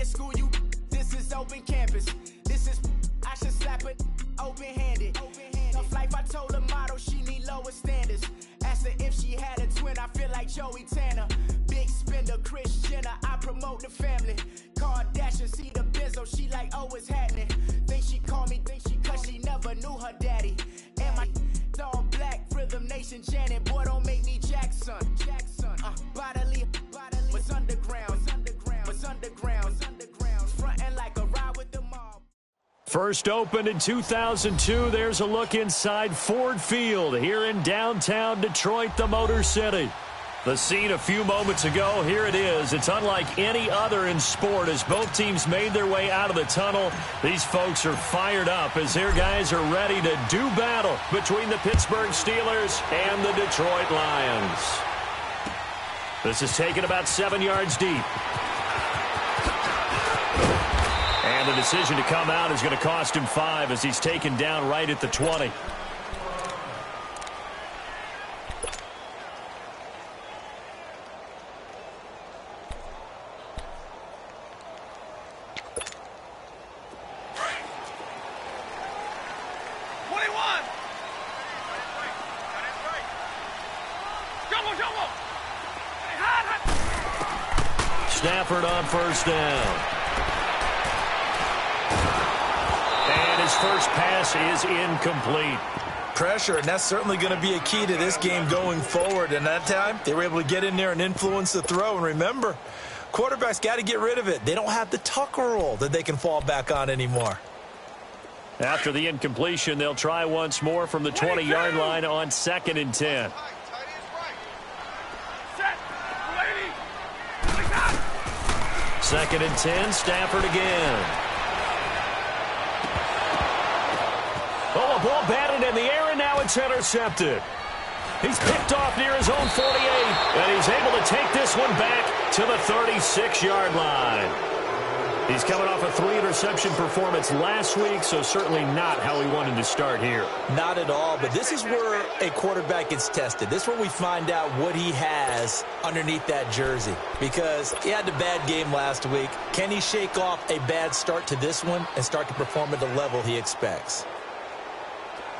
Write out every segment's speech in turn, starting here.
school you. This is open campus. This is I should slap it open-handed. Tough life, I told her motto, she need lower standards. Asked her if she had a twin, I feel like Joey Tanner. Big spender, Kris Jenner, I promote the family. Kardashian, see the Benzo, she like, oh, it's happening. Think she called me, cause she never knew her daddy. And my all black, Rhythm Nation, Janet, boy, don't make me Jackson. Bodily, what's underground, frontin' like a ride with the mob. First opened in 2002, there's a look inside Ford Field here in downtown Detroit, the Motor City. The scene a few moments ago, here it is. It's unlike any other in sport as both teams made their way out of the tunnel. These folks are fired up as their guys are ready to do battle between the Pittsburgh Steelers and the Detroit Lions. This is taken about 7 yards deep. And the decision to come out is going to cost him 5 as he's taken down right at the 20. Stafford on first down. And his first pass is incomplete. Pressure, and that's certainly going to be a key to this game going forward. And that time, they were able to get in there and influence the throw. And remember, quarterbacks got to get rid of it. They don't have the tuck roll that they can fall back on anymore. After the incompletion, they'll try once more from the 20-yard line on 2nd and 10. Second and 10, Stafford again. Oh, a ball batted in the air, and now it's intercepted. He's picked off near his own 48, and he's able to take this one back to the 36-yard line. He's coming off a 3-interception performance last week, so certainly not how he wanted to start here. Not at all, but this is where a quarterback gets tested. This is where we find out what he has underneath that jersey, because he had a bad game last week. Can he shake off a bad start to this one and start to perform at the level he expects?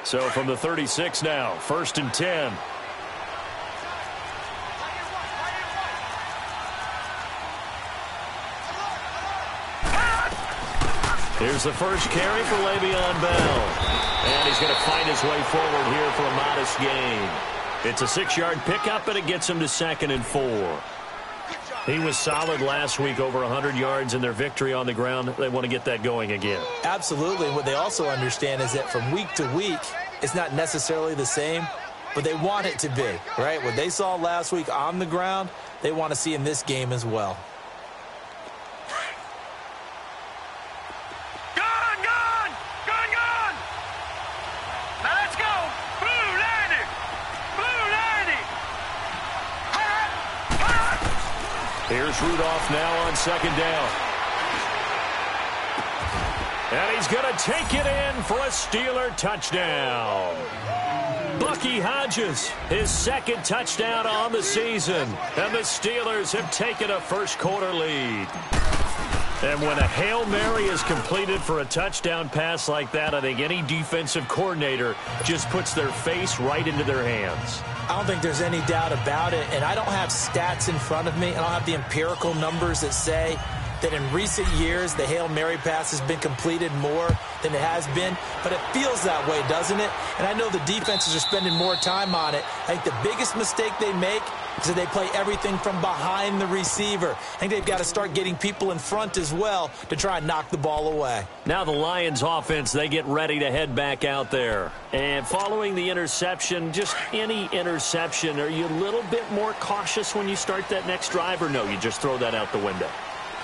So from the 36 now, 1st and 10. Here's the first carry for Le'Veon Bell. And he's going to find his way forward here for a modest gain. It's a 6-yard pickup, and it gets him to 2nd and 4. He was solid last week, over 100 yards in their victory on the ground. They want to get that going again. Absolutely. What they also understand is that from week to week, it's not necessarily the same, but they want it to be, right? What they saw last week on the ground, they want to see in this game as well. Here's Rudolph now on 2nd down. And he's going to take it in for a Steeler touchdown. Bucky Hodges, his 2nd touchdown on the season. And the Steelers have taken a first-quarter lead. And when a Hail Mary is completed for a touchdown pass like that, I think any defensive coordinator just puts their face right into their hands. I don't think there's any doubt about it, and I don't have stats in front of me. I don't have the empirical numbers that say that in recent years the Hail Mary pass has been completed more than it has been, but it feels that way, doesn't it? And I know the defenses are spending more time on it. I think the biggest mistake they make is that they play everything from behind the receiver. I think they've got to start getting people in front as well to try and knock the ball away. Now the Lions offense, they get ready to head back out there. And following the interception, just any interception, are you a little bit more cautious when you start that next drive, or no, you just throw that out the window?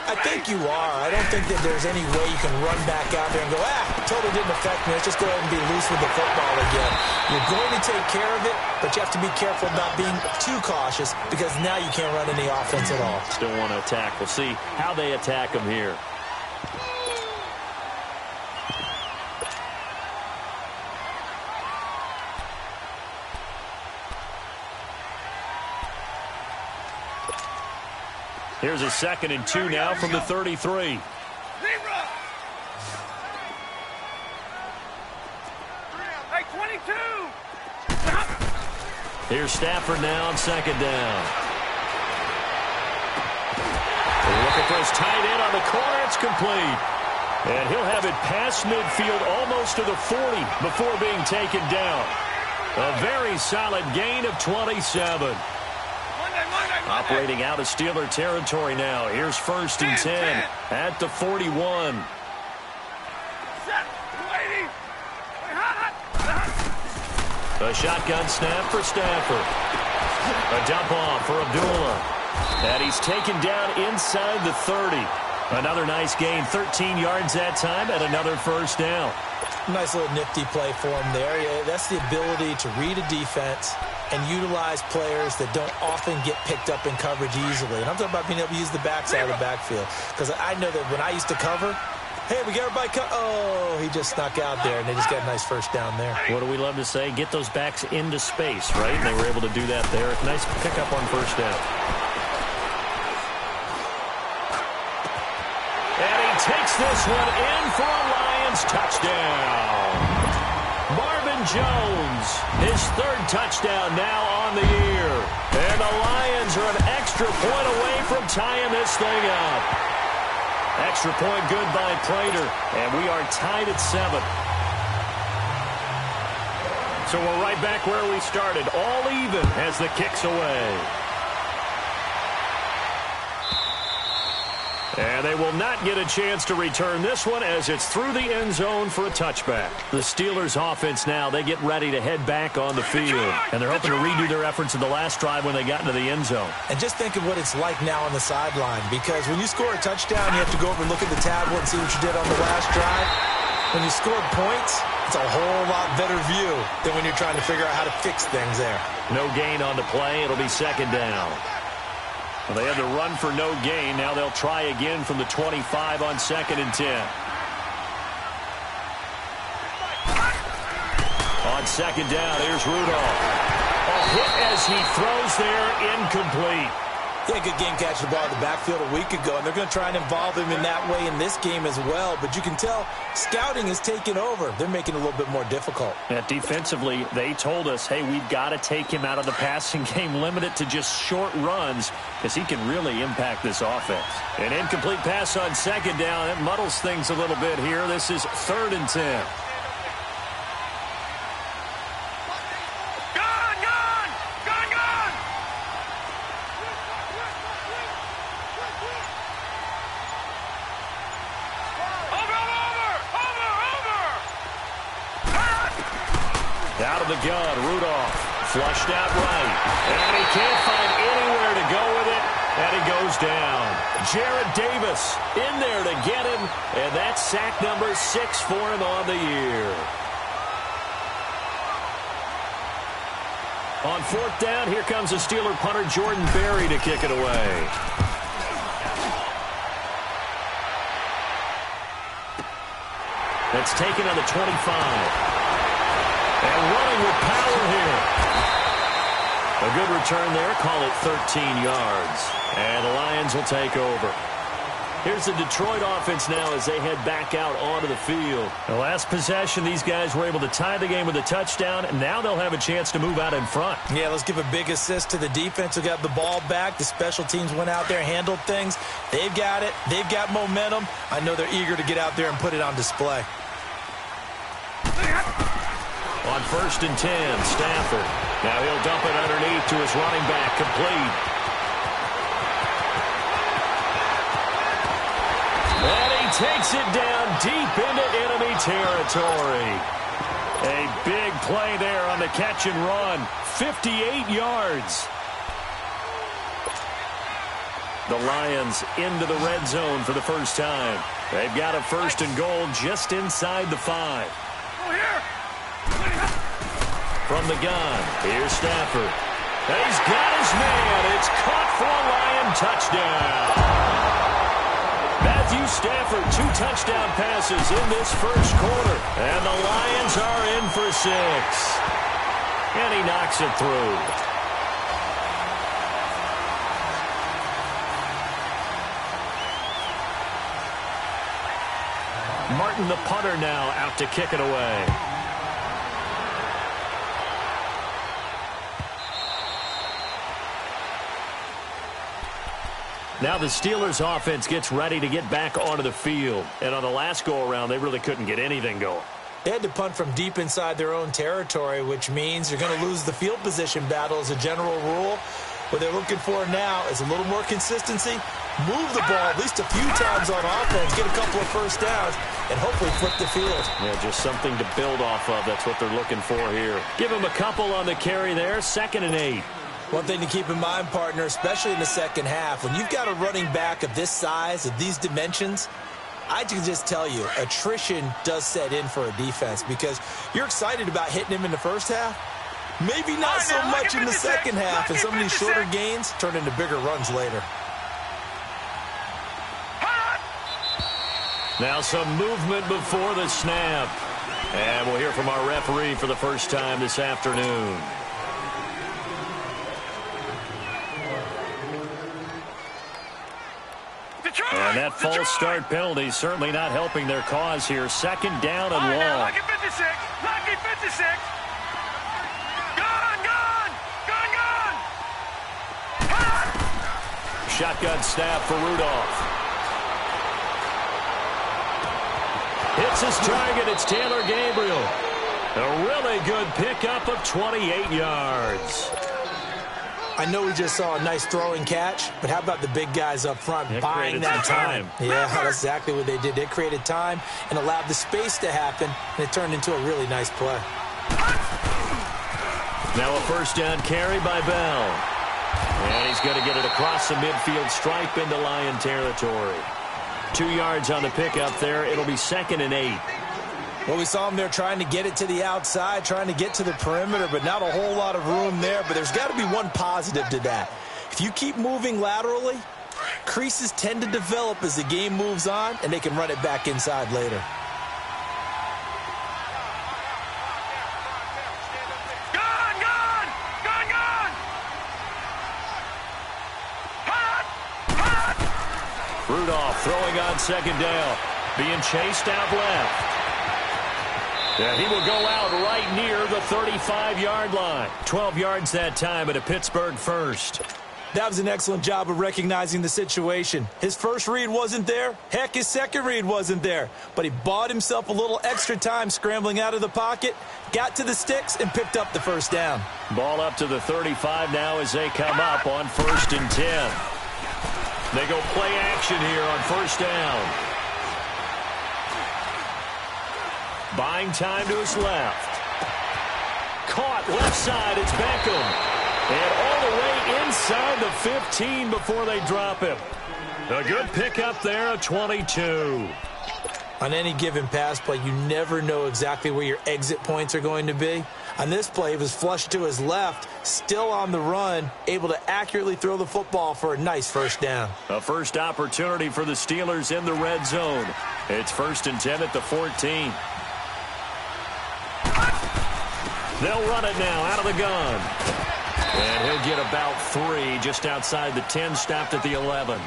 I think you are. I don't think that there's any way you can run back out there and go, totally didn't affect me. Let's just go ahead and be loose with the football again. You're going to take care of it, but you have to be careful about being too cautious because now you can't run any offense at all. Still want to attack. We'll see how they attack them here. Here's a 2nd and 2 now from the 33. Hey, 22! Here's Stafford now on 2nd down. They're looking for his tight end on the corner. It's complete. And he'll have it past midfield almost to the 40 before being taken down. A very solid gain of 27. Operating out of Steeler territory now. Here's 1st and 10 at the 41. A shotgun snap for Stafford. A dump off for Abdullah. And he's taken down inside the 30. Another nice gain, 13 yards that time, and another 1st down. Nice little nifty play for him there. Yeah, that's the ability to read a defense and utilize players that don't often get picked up in coverage easily. And I'm talking about being able to use the backside of the backfield. Because I know that when I used to cover, hey, we got everybody oh, he just snuck out there, and they just got a nice 1st down there. What do we love to say? Get those backs into space, right? And they were able to do that there. Nice pickup on 1st down. And he takes this one in for a Lions touchdown. Marvin Jones, his 3rd touchdown now on the year. And the Lions are an extra point away from tying this thing up. Extra point good by Prater, and we are tied at 7. So we're right back where we started, all even as the kick's away. And they will not get a chance to return this one as it's through the end zone for a touchback. The Steelers offense now, they get ready to head back on the field. And they're hoping to redo their efforts in the last drive when they got into the end zone. And just think of what it's like now on the sideline, because when you score a touchdown, you have to go over and look at the tablet and see what you did on the last drive. When you scored points, it's a whole lot better view than when you're trying to figure out how to fix things there. No gain on the play. It'll be 2nd down. Well, they had to run for no gain. Now they'll try again from the 25 on 2nd and 10. On 2nd down, here's Rudolph. A hit as he throws there, incomplete. He had a good game catching the ball in the backfield a week ago, and they're going to try and involve him in that way in this game as well. But you can tell scouting is taking over. They're making it a little bit more difficult. Yeah, defensively, they told us, hey, we've got to take him out of the passing game, limit it to just short runs, because he can really impact this offense. An incomplete pass on 2nd down. It muddles things a little bit here. This is 3rd and 10. Out of the gun, Rudolph flushed out right. And he can't find anywhere to go with it. And he goes down. Jared Davis in there to get him. And that's sack number 6 for him on the year. On 4th down, here comes the Steeler punter Jordan Berry to kick it away. That's taken on the 25. And running with power here. A good return there. Call it 13 yards. And the Lions will take over. Here's the Detroit offense now as they head back out onto the field. The last possession, these guys were able to tie the game with a touchdown, and now they'll have a chance to move out in front. Yeah, let's give a big assist to the defense who got the ball back. The special teams went out there, handled things. They've got it. They've got momentum. I know they're eager to get out there and put it on display. On 1st and 10, Stafford. Now he'll dump it underneath to his running back, complete. And he takes it down deep into enemy territory. A big play there on the catch and run. 58 yards. The Lions into the red zone for the first time. They've got a 1st and goal just inside the 5. From the gun, here's Stafford. He's got his man. It's caught for a Lion touchdown. Matthew Stafford, 2 touchdown passes in this first quarter. And the Lions are in for 6. And he knocks it through. Martin, the punter, now out to kick it away. Now the Steelers offense gets ready to get back onto the field. And on the last go-around, they really couldn't get anything going. They had to punt from deep inside their own territory, which means you're going to lose the field position battle as a general rule. What they're looking for now is a little more consistency, move the ball at least a few times on offense, get a couple of first downs, and hopefully flip the field. Yeah, just something to build off of. That's what they're looking for here. Give them a couple on the carry there, 2nd and 8. One thing to keep in mind, partner, especially in the second half, when you've got a running back of this size, of these dimensions, I can just tell you, attrition does set in for a defense because you're excited about hitting him in the first half. Maybe not so much in the second half, and some of these shorter gains turn into bigger runs later. Now some movement before the snap. And we'll hear from our referee for the first time this afternoon. And that false start penalty certainly not helping their cause here. 2nd down and long. Lucky 56. Lucky 56. Gone. Shotgun snap for Rudolph. Hits his target. It's Taylor Gabriel. A really good pickup of 28 yards. I know we just saw a nice throwing catch, but how about the big guys up front buying that time? Yeah, that's exactly what they did. They created time and allowed the space to happen, and it turned into a really nice play. Now a first down carry by Bell. And he's going to get it across the midfield stripe into Lion territory. 2 yards on the pickup there. It'll be 2nd and 8. Well, we saw him there trying to get it to the outside, trying to get to the perimeter, but not a whole lot of room there. But there's got to be one positive to that. If you keep moving laterally, creases tend to develop as the game moves on, and they can run it back inside later. Rudolph throwing on 2nd down. Being chased out left. Yeah, he will go out right near the 35-yard line. 12 yards that time at a Pittsburgh first. That was an excellent job of recognizing the situation. His first read wasn't there. Heck, his second read wasn't there. But he bought himself a little extra time scrambling out of the pocket, got to the sticks, and picked up the first down. Ball up to the 35 now as they come up on 1st and 10. They go play action here on 1st down. Buying time to his left. Caught left side. It's Beckham. And all the way inside the 15 before they drop him. A good pickup there of 22. On any given pass play, you never know exactly where your exit points are going to be. On this play, he was flushed to his left, still on the run, able to accurately throw the football for a nice first down. A first opportunity for the Steelers in the red zone. It's 1st and 10 at the 14. They'll run it now out of the gun. And he'll get about 3 just outside the 10, stopped at the 11.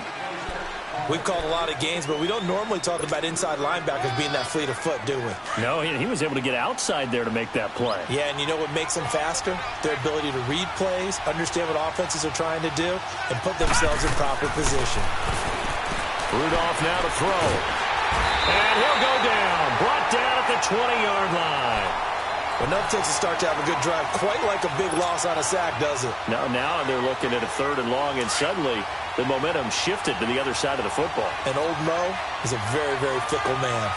We've called a lot of games, but we don't normally talk about inside linebackers being that fleet of foot, do we? No, he was able to get outside there to make that play. Yeah, and you know what makes them faster? Their ability to read plays, understand what offenses are trying to do, and put themselves in proper position. Rudolph now to throw. And he'll go down. Brought down at the 20-yard line. Enough takes a start to have a good drive, quite like a big loss on a sack, does it? Now they're looking at a 3rd and long, and suddenly the momentum shifted to the other side of the football. And old Mo is a very, very fickle man.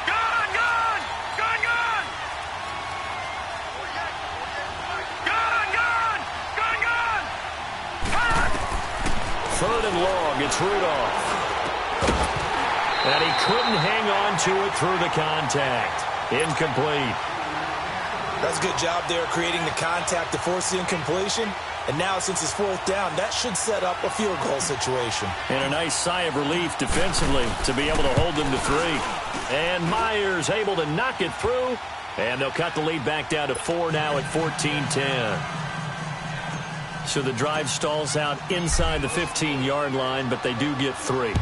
Gone! 3rd and long, it's Rudolph. And he couldn't hang on to it through the contact. Incomplete. That's a good job there creating the contact to force the incompletion. And now, since it's 4th down, that should set up a field goal situation. And a nice sigh of relief defensively to be able to hold them to 3. And Myers able to knock it through. And they'll cut the lead back down to 4 now at 14-10. So the drive stalls out inside the 15-yard line, but they do get 3.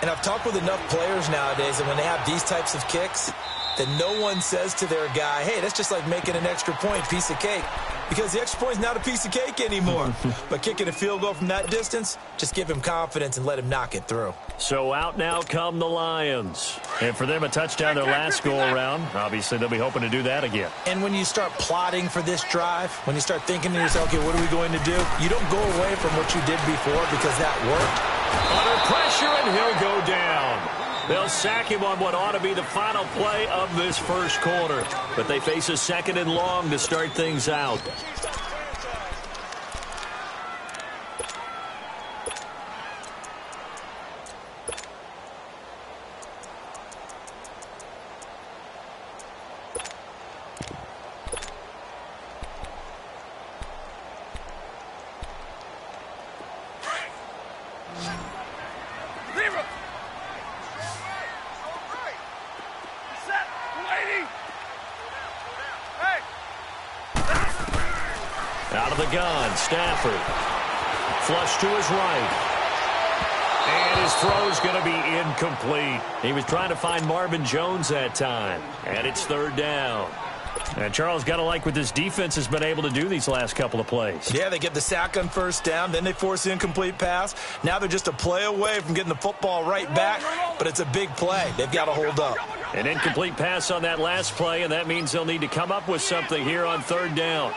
And I've talked with enough players nowadays, and when they have these types of kicks, that no one says to their guy, hey, that's just like making an extra point, piece of cake. Because the extra point is not a piece of cake anymore. But kicking a field goal from that distance, just give him confidence and let him knock it through. So out now come the Lions. And for them, a touchdown their last go-around. Obviously, they'll be hoping to do that again. And when you start plotting for this drive, when you start thinking to yourself, okay, what are we going to do? You don't go away from what you did before because that worked. Under pressure, and he'll go down. They'll sack him on what ought to be the final play of this first quarter. But they face a 2nd and long to start things out. Out of the gun, Stafford. Flush to his right. And his throw's going to be incomplete. He was trying to find Marvin Jones that time. And it's 3rd down. And Charles, got to like what this defense has been able to do these last couple of plays. Yeah, they get the sack on 1st down, then they force the incomplete pass. Now they're just a play away from getting the football right back, but it's a big play. They've got to hold up. An incomplete pass on that last play, and that means they'll need to come up with something here on 3rd down.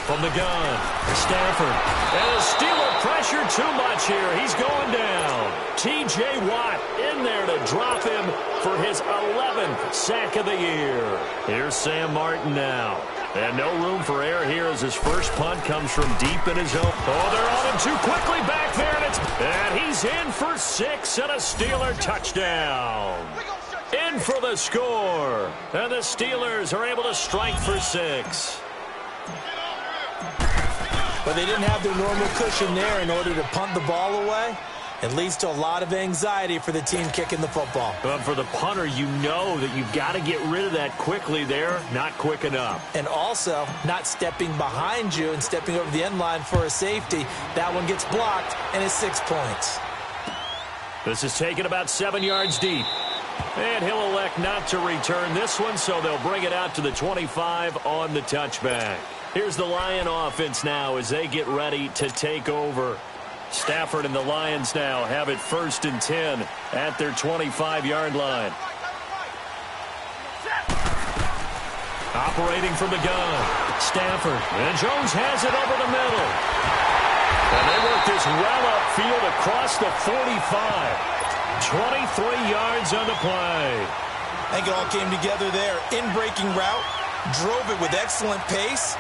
From the gun, Stafford. And the Steeler pressure too much here. He's going down. T.J. Watt in there to drop him for his 11th sack of the year. Here's Sam Martin now. And no room for error here as his first punt comes from deep in his own. Oh, they're on him too quickly back there. And he's in for 6 and a Steeler touchdown. In for the score. And the Steelers are able to strike for 6. But they didn't have their normal cushion there in order to punt the ball away. It leads to a lot of anxiety for the team kicking the football. But for the punter, you know that you've got to get rid of that quickly there. Not quick enough. And also, not stepping behind you and stepping over the end line for a safety. That one gets blocked, and it's 6 points. This is taken about 7 yards deep. And he'll elect not to return this one, so they'll bring it out to the 25 on the touchback. Here's the Lion offense now as they get ready to take over. Stafford and the Lions now have it 1st and 10 at their 25-yard line. Operating from the gun, Stafford. And Jones has it over the middle. And they work this well upfield across the 45. 23 yards on the play. I think it all came together there. In-breaking route, drove it with excellent pace.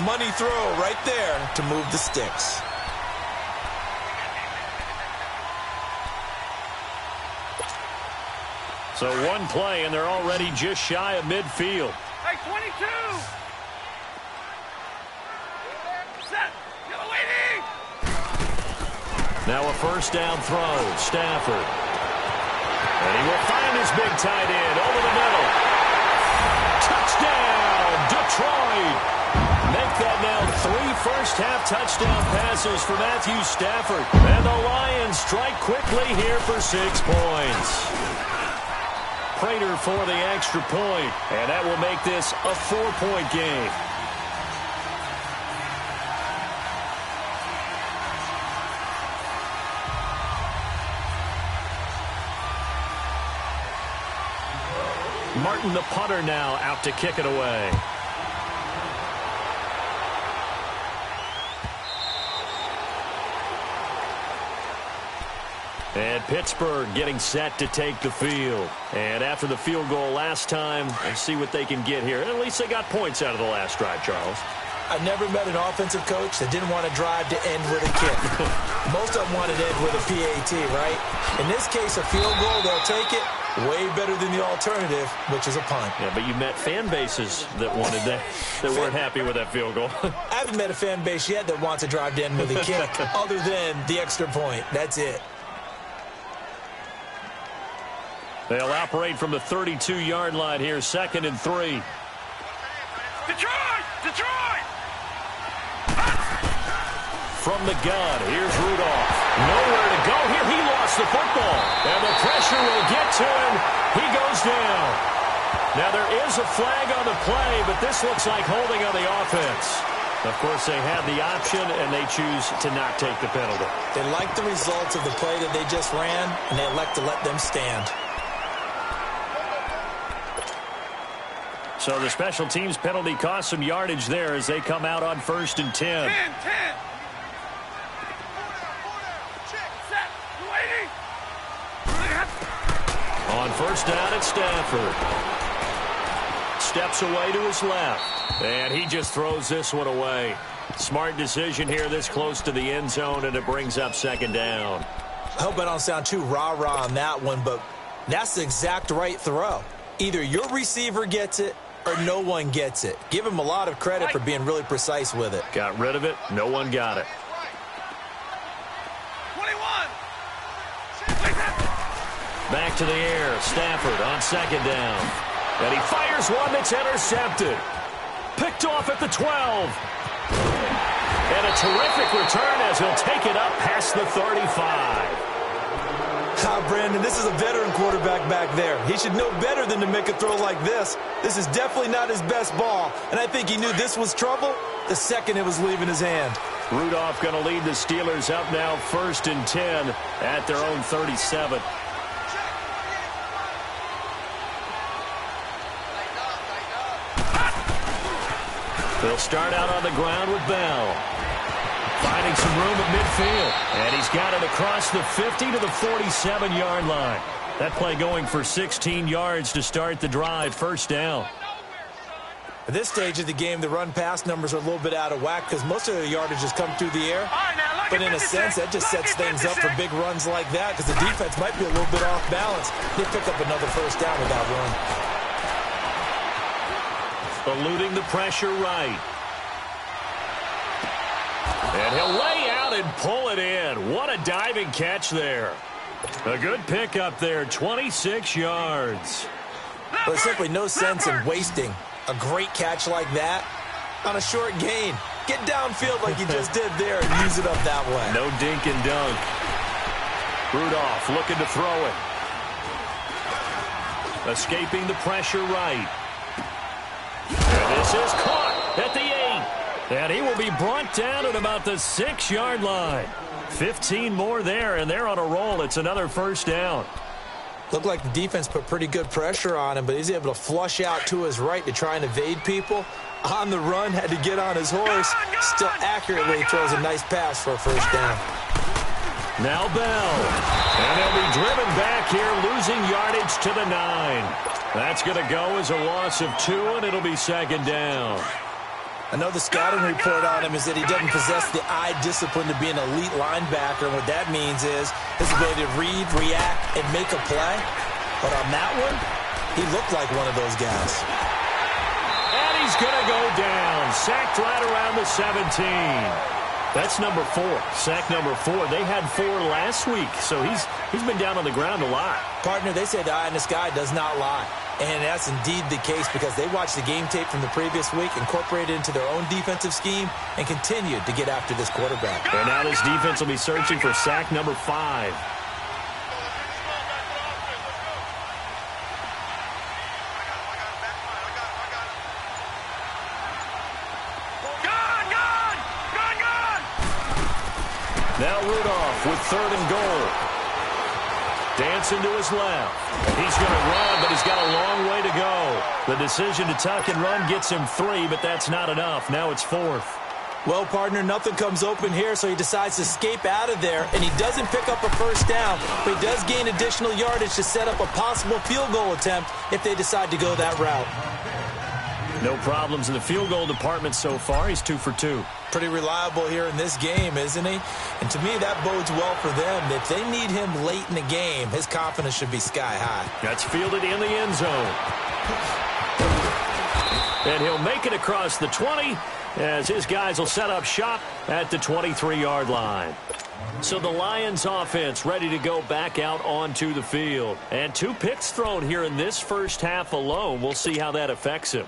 Money throw right there to move the sticks. So one play, and they're already just shy of midfield. Hey, 22! Set! Get waiting! Now a 1st down throw, Stafford. And he will find his big tight end over the middle. Touchdown, Detroit! Make that now 3 first-half touchdown passes for Matthew Stafford. And the Lions strike quickly here for 6 points. Prater for the extra point, and that will make this a 4-point game. Martin, the punter, now out to kick it away. And Pittsburgh getting set to take the field. And after the field goal last time, let's see what they can get here. At least they got points out of the last drive, Charles. I never met an offensive coach that didn't want to drive to end with a kick. Most of them wanted to end with a PAT, right? In this case, a field goal, they'll take it. Way better than the alternative, which is a punt. Yeah, but you met fan bases that wanted that, that weren't happy with that field goal. I haven't met a fan base yet that wants to drive to end with a kick other than the extra point. That's it. They'll operate from the 32-yard line here, 2nd and 3. Get Detroit! Detroit! From the gun, here's Rudolph. Nowhere to go here. He lost the football. And the pressure will get to him. He goes down. Now there is a flag on the play, but this looks like holding on the offense. Of course, they have the option, and they choose to not take the penalty. They like the results of the play that they just ran, and they elect to let them stand. So the special teams penalty cost some yardage there as they come out on 1st and 10. 10. Set. Waiting. On 1st down at Stafford. Steps away to his left. And he just throws this one away. Smart decision here this close to the end zone, and it brings up 2nd down. I hope I don't sound too rah-rah on that one, but that's the exact right throw. Either your receiver gets it or no one gets it. Give him a lot of credit for being really precise with it. Got rid of it. No one got it. 21. Back to the air. Stafford on 2nd down. And he fires one that's intercepted. Picked off at the 12. And a terrific return as he'll take it up past the 35. Brandon, this is a veteran quarterback back there. He should know better than to make a throw like this. This is definitely not his best ball, and I think he knew this was trouble the second it was leaving his hand. Rudolph going to lead the Steelers up now 1st and 10 at their own 37. They'll start out on the ground with Bell. Finding some room at midfield. And he's got it across the 50 to the 47-yard line. That play going for 16 yards to start the drive. 1st down. At this stage of the game, the run-pass numbers are a little bit out of whack because most of the yardage has come through the air. But in a sense, that just sets things up for big runs like that because the defense might be a little bit off balance. They pick up another 1st down with that run. Eluding the pressure right. And he'll lay out and pull it in. What a diving catch there. A good pickup there, 26 yards. Well, there's simply no sense in wasting a great catch like that on a short gain. Get downfield like you just did there and use it up that way. No dink and dunk. Rudolph looking to throw it. Escaping the pressure right. And this is caught at the 8. And he will be brought down at about the 6-yard line. 15 more there, and they're on a roll. It's another 1st down. Looked like the defense put pretty good pressure on him, but he's able to flush out to his right to try and evade people. On the run, had to get on his horse. Still accurately throws a nice pass for a 1st down. Now Bell. And he'll be driven back here, losing yardage to the 9. That's going to go as a loss of 2, and it'll be 2nd down. I know the scouting report on him is that he doesn't possess the eye discipline to be an elite linebacker. And what that means is his ability to read, react, and make a play. But on that one, he looked like one of those guys. And he's going to go down. Sacked right around the 17. That's number 4. Sack number 4. They had 4 last week, so he's been down on the ground a lot. Partner, they say the eye in the sky does not lie. And that's indeed the case because they watched the game tape from the previous week, incorporated it into their own defensive scheme, and continued to get after this quarterback. And now this defense will be searching for sack number 5. Now Rudolph with 3rd and goal. Dancing to his left. He's going to run, but he's got a long way to go. The decision to tuck and run gets him 3, but that's not enough. Now it's 4th. Well, partner, nothing comes open here, so he decides to escape out of there, and he doesn't pick up a 1st down, but he does gain additional yardage to set up a possible field goal attempt if they decide to go that route. No problems in the field goal department so far. He's 2 for 2. Pretty reliable here in this game, isn't he? And to me, that bodes well for them. If they need him late in the game, his confidence should be sky high. That's fielded in the end zone. And he'll make it across the 20 as his guys will set up shop at the 23-yard line. So the Lions offense ready to go back out onto the field. And 2 picks thrown here in this first half alone. We'll see how that affects him.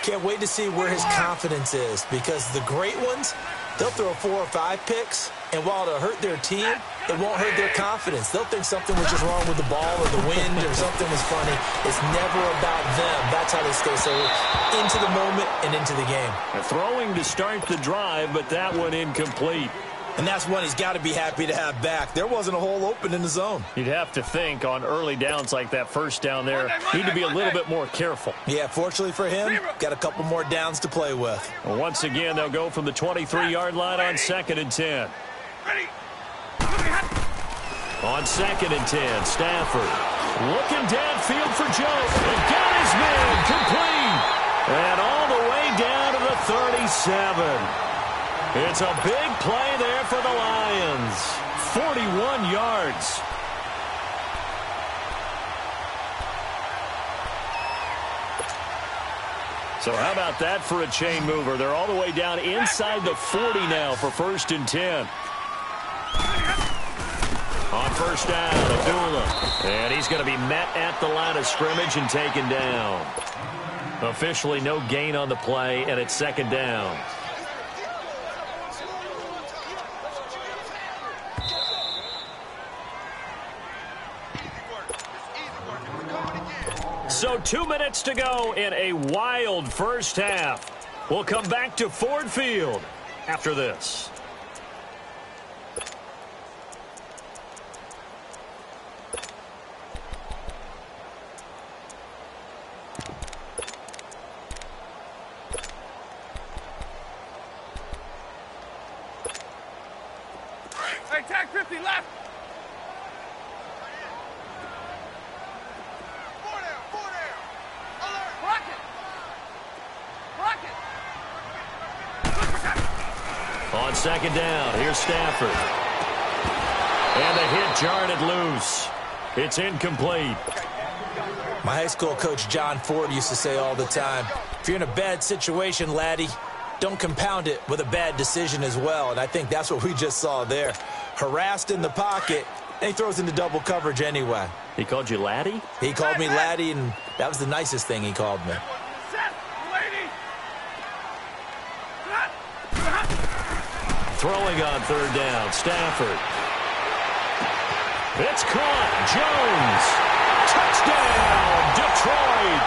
Can't wait to see where his confidence is, because the great ones, they'll throw 4 or 5 picks, and while it'll hurt their team, it won't hurt their confidence. They'll think something was just wrong with the ball or the wind or something was funny. It's never about them. That's how they stay so into the moment and into the game. Throwing to start the drive, but that one incomplete. And that's one he's got to be happy to have back. There wasn't a hole open in the zone. You'd have to think on early downs like that first down there, need to be a little bit more careful. Yeah, fortunately for him, got a couple more downs to play with. Well, once again, they'll go from the 23-yard line on 2nd and 10. On 2nd and 10, Stafford looking downfield for Jones. And got his man complete. And all the way down to the 37. It's a big play there for the Lions. 41 yards. So how about that for a chain mover? They're all the way down inside the 40 now for 1st and 10. On 1st down, Abdullah. And he's going to be met at the line of scrimmage and taken down. Officially no gain on the play, and it's 2nd down. So 2 minutes to go in a wild first half. We'll come back to Ford Field after this. Hey, tag 50 left. On 2nd down, here's Stafford. And the hit jarred it loose. It's incomplete. My high school coach, John Ford, used to say all the time, if you're in a bad situation, laddie, don't compound it with a bad decision as well. And I think that's what we just saw there. Harassed in the pocket, and he throws into double coverage anyway. He called you laddie? He called me laddie, and that was the nicest thing he called me. Throwing on 3rd down, Stafford. It's caught. Jones. Touchdown, Detroit.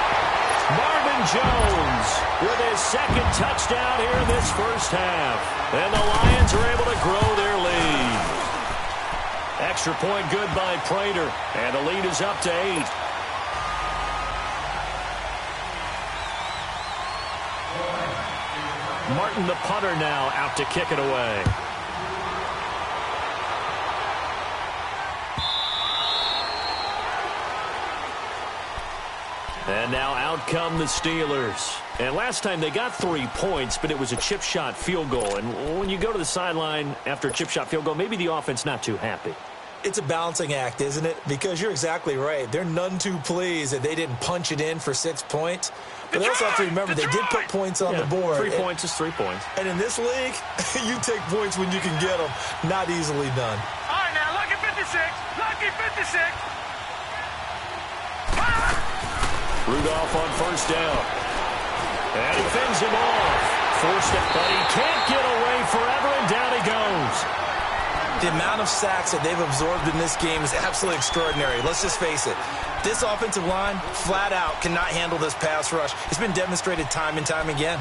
Marvin Jones with his 2nd touchdown here in this first half. And the Lions are able to grow their lead. Extra point good by Prater. And the lead is up to 8. Martin, the punter, now out to kick it away. And now out come the Steelers. And last time they got 3 points, but it was a chip shot field goal. And when you go to the sideline after a chip shot field goal, maybe the offense not too happy. It's a balancing act, isn't it? Because you're exactly right. They're none too pleased that they didn't punch it in for 6 points. But they also have to remember they did put points on the board. 3 points is 3 points. And in this league, you take points when you can get them. Not easily done. All right, now, lucky 56. Lucky 56. Rudolph on 1st down. And he fends him off. Forced it, but he can't get away forever, and down he goes. The amount of sacks that they've absorbed in this game is absolutely extraordinary. Let's just face it. This offensive line, flat out, cannot handle this pass rush. It's been demonstrated time and time again.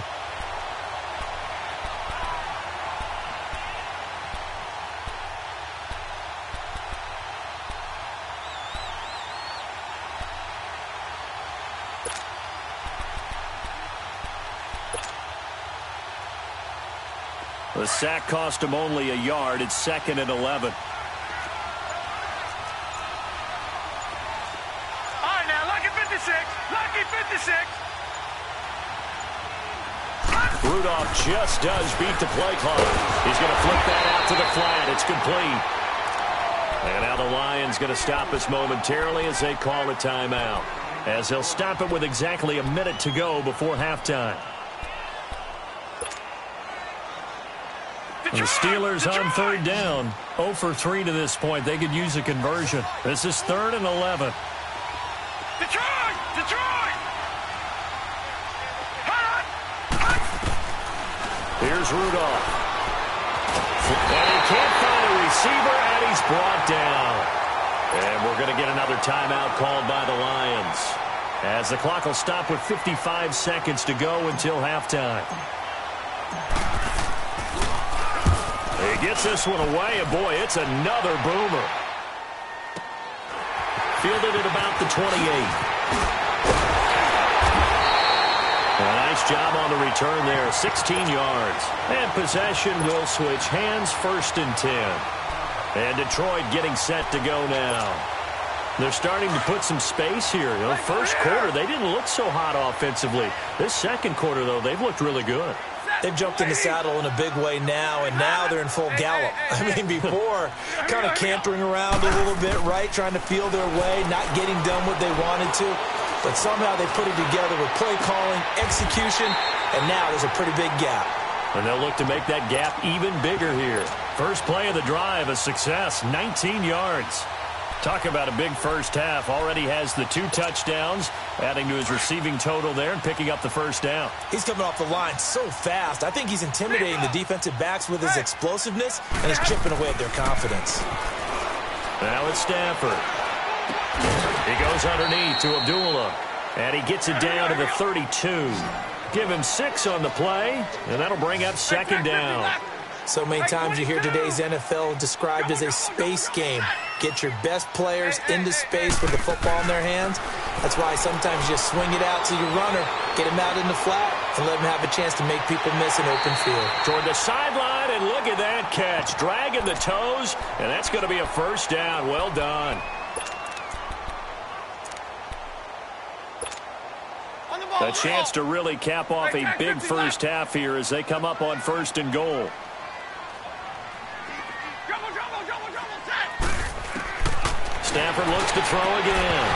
The sack cost him only a yard. It's 2nd and 11. Rudolph just does beat the play clock. He's going to flip that out to the flat. It's complete. And now the Lions going to stop us momentarily as they call a timeout. As they'll stop it with exactly a minute to go before halftime. The Steelers on 3rd down. 0 for 3 to this point. They could use a conversion. This is 3rd and 11. Detroit! Detroit! Here's Rudolph. And he can't find a receiver, and he's brought down. And we're going to get another timeout called by the Lions, as the clock will stop with 55 seconds to go until halftime. He gets this one away, and boy, it's another boomer. Fielded at about the 28. A nice job on the return there, 16 yards. And possession will switch hands, 1st and 10. And Detroit getting set to go now. They're starting to put some space here. You know, first quarter, they didn't look so hot offensively. This second quarter, though, they've looked really good. They've jumped in the saddle in a big way now, and now they're in full gallop. I mean, before, kind of cantering around a little bit, right, trying to feel their way, not getting done what they wanted to. But somehow they put it together with play calling, execution, and now there's a pretty big gap. And they'll look to make that gap even bigger here. First play of the drive, a success, 19 yards. Talk about a big first half. Already has the 2 touchdowns, adding to his receiving total there and picking up the first down. He's coming off the line so fast. I think he's intimidating the defensive backs with his explosiveness, and he's chipping away at their confidence. Now it's Stafford. He goes underneath to Abdullah, and he gets it down to the 32. Give him 6 on the play, and that'll bring up 2nd down. So many times you hear today's NFL described as a space game. Get your best players into space with the football in their hands. That's why sometimes you just swing it out to your runner, get him out in the flat, and let him have a chance to make people miss an open field. Toward the sideline, and look at that catch. Dragging the toes, and that's going to be a first down. Well done. A chance to really cap off a big first half here as they come up on 1st and goal. Stafford looks to throw again.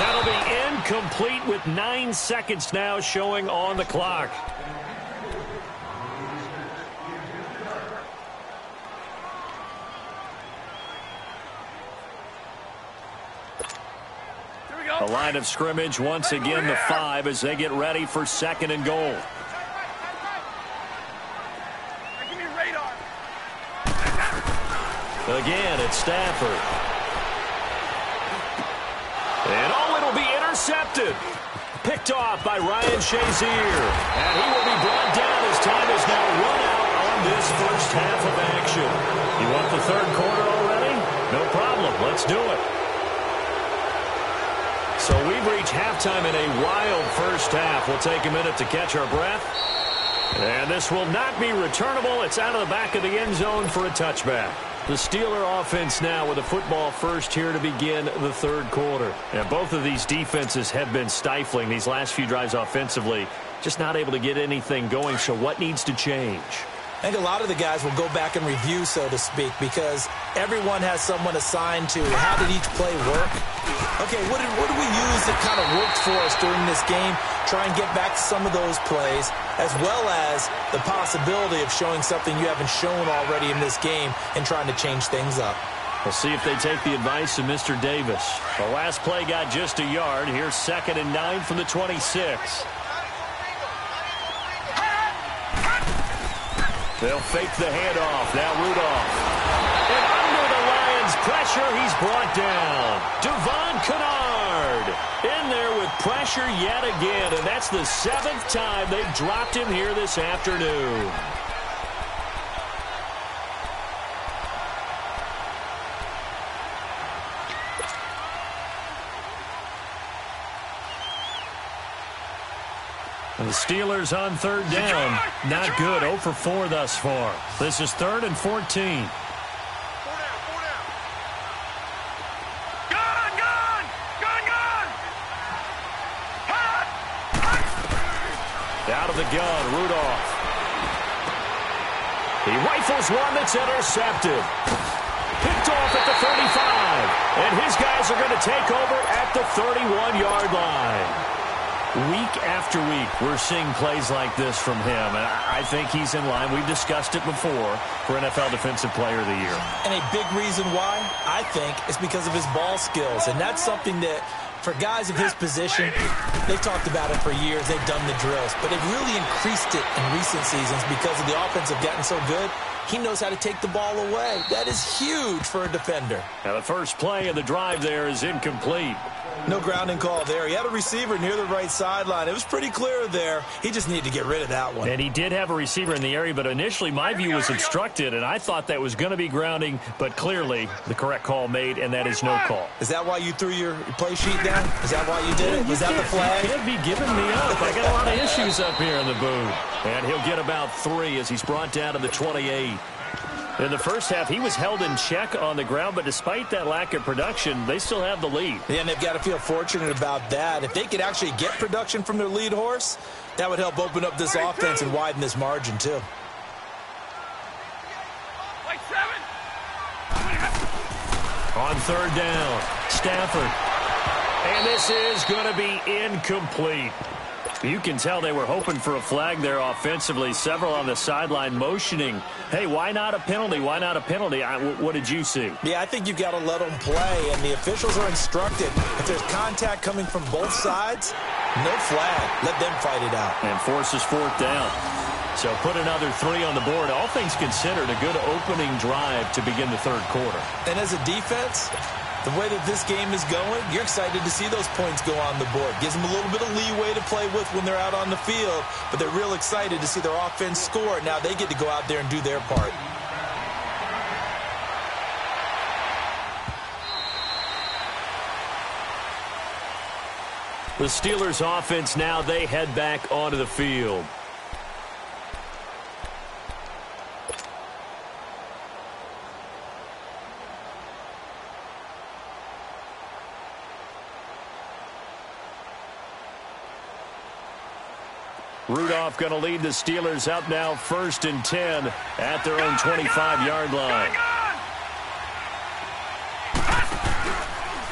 That'll be incomplete with 9 seconds now showing on the clock. The line of scrimmage once again the 5 as they get ready for 2nd and goal. Again, it's Stafford. And it'll be intercepted. Picked off by Ryan Shazier. And he will be brought down as time is now run out on this first half of action. You want the 3rd quarter already? No problem. Let's do it. So we've reached halftime in a wild first half. We'll take a minute to catch our breath. And this will not be returnable. It's out of the back of the end zone for a touchback. The Steeler offense now with a football first here to begin the 3rd quarter. And both of these defenses have been stifling these last few drives offensively. Just not able to get anything going. So what needs to change? I think a lot of the guys will go back and review, so to speak, because everyone has someone assigned to how did each play work. Okay, what did we use that kind of worked for us during this game? Try and get back to some of those plays, as well as the possibility of showing something you haven't shown already in this game and trying to change things up. We'll see if they take the advice of Mr. Davis. The last play got just a yard. Here's 2nd and 9 from the 26. They'll fake the handoff. Now Rudolph. And under the Lions' pressure, he's brought down. Devon Kennard in there with pressure yet again. And that's the 7th time they've dropped him here this afternoon. The Steelers on 3rd down. Not good. 0 for 4 thus far. This is 3rd and 14. Out of the gun, Rudolph. He rifles one that's intercepted. Picked off at the 35. And his guys are going to take over at the 31-yard line. Week after week, we're seeing plays like this from him, and I think he's in line. We've discussed it before for NFL Defensive Player of the Year. And a big reason why, I think, is because of his ball skills, and that's something that For guys of his position, they've talked about it for years. They've done the drills, but they've really increased it in recent seasons because of the offense have gotten so good. He knows how to take the ball away. That is huge for a defender. Now the first play of the drive there is incomplete. No grounding call there. He had a receiver near the right sideline. It was pretty clear there. He just needed to get rid of that one. And he did have a receiver in the area, but initially my view was obstructed, and I thought that was going to be grounding, but clearly the correct call made, and that is no call. Is that why you threw your play sheet down? Is that why you did it? Was that the flag? You can't be giving me up. I got a lot of issues up here in the booth. And he'll get about 3 as he's brought down to the 28. In the first half, he was held in check on the ground, but despite that lack of production, they still have the lead. Yeah, and they've got to feel fortunate about that. If they could actually get production from their lead horse, that would help open up this offense and widen this margin, too. On third down, Stafford. And this is going to be incomplete. You can tell they were hoping for a flag there offensively. Several on the sideline motioning, hey, why not a penalty? Why not a penalty? What did you see? Yeah, I think you've got to let them play, and the officials are instructed. If there's contact coming from both sides, no flag. Let them fight it out. And forces fourth down. So put another 3 on the board. All things considered, a good opening drive to begin the third quarter. And as a defense, the way that this game is going, you're excited to see those points go on the board. Gives them a little bit of leeway to play with when they're out on the field, but they're real excited to see their offense score. Now they get to go out there and do their part. The Steelers offense now, they head back onto the field. Rudolph going to lead the Steelers up now 1st and 10 at their own 25-yard line.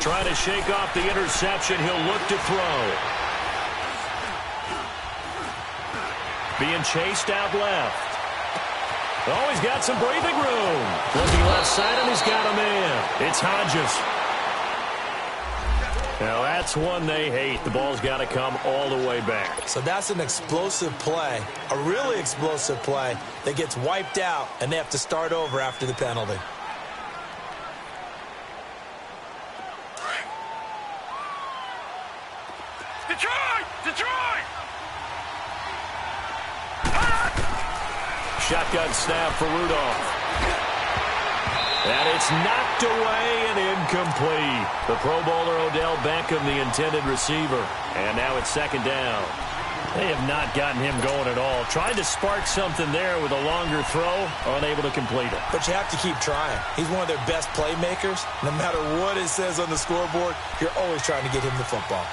Trying to shake off the interception. He'll look to throw. Being chased out left. Oh, he's got some breathing room. Looking left side, and he's got a man. It's Hodges. Now, that's one they hate. The ball's got to come all the way back. So that's an explosive play, a really explosive play that gets wiped out, and they have to start over after the penalty. Detroit! Detroit! Shotgun snap for Rudolph. And it's knocked away and incomplete. The Pro Bowler Odell Beckham, the intended receiver. And now it's 2nd down. They have not gotten him going at all. Tried to spark something there with a longer throw, unable to complete it. But you have to keep trying. He's one of their best playmakers. No matter what it says on the scoreboard, you're always trying to get him the football.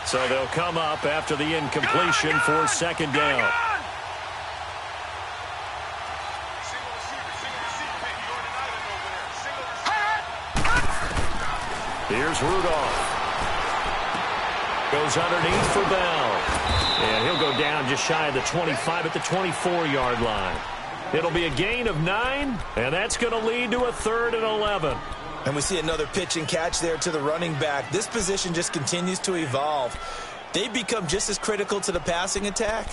So they'll come up after the incompletion for 2nd down. Here's Rudolph. Goes underneath for Bell. And he'll go down just shy of the 25 at the 24-yard line. It'll be a gain of 9, and that's going to lead to a 3rd and 11. And we see another pitch and catch there to the running back. This position just continues to evolve. They become just as critical to the passing attack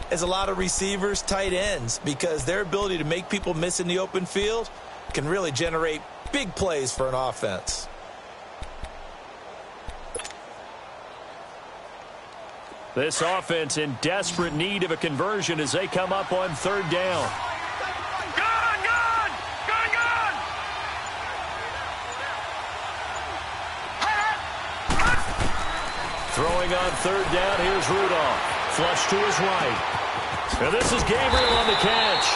as a lot of receivers, tight ends, because their ability to make people miss in the open field can really generate big plays for an offense. This offense in desperate need of a conversion as they come up on 3rd down. Gun! Gun! Gun! Gun! Throwing on 3rd down, here's Rudolph. Flush to his right. And this is Gabriel on the catch.